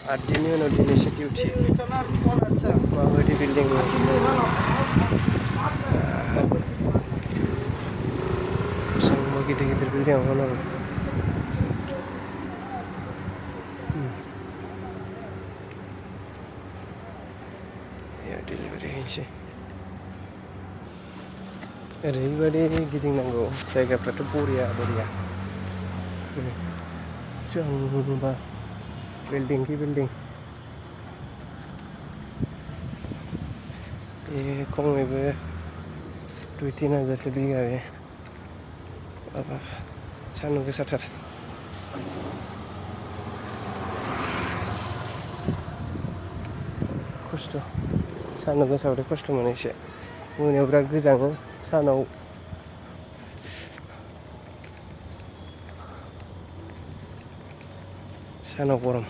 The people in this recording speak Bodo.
8 दिननि उनाव दिनैसो डिउटि माबायदि बिल्डिं बेसेबांबा गिदिर गिदिर बिल्डिं आरो डिलिभारि हैनोसै ओरैबायदि गिदिंनांगौ जायगाफ्राथ' बरिया जोंबा बिल्डिं कि बिल्डिं बे खमैबो 2-3 हाजारसो बिगा बे बाब सान्दुं गोसाथार खस्थ' सान्दुं गोसाबाथाय खस्थ' मोनो एसे मोनायाव बिराद गोजाङो सानाव गरम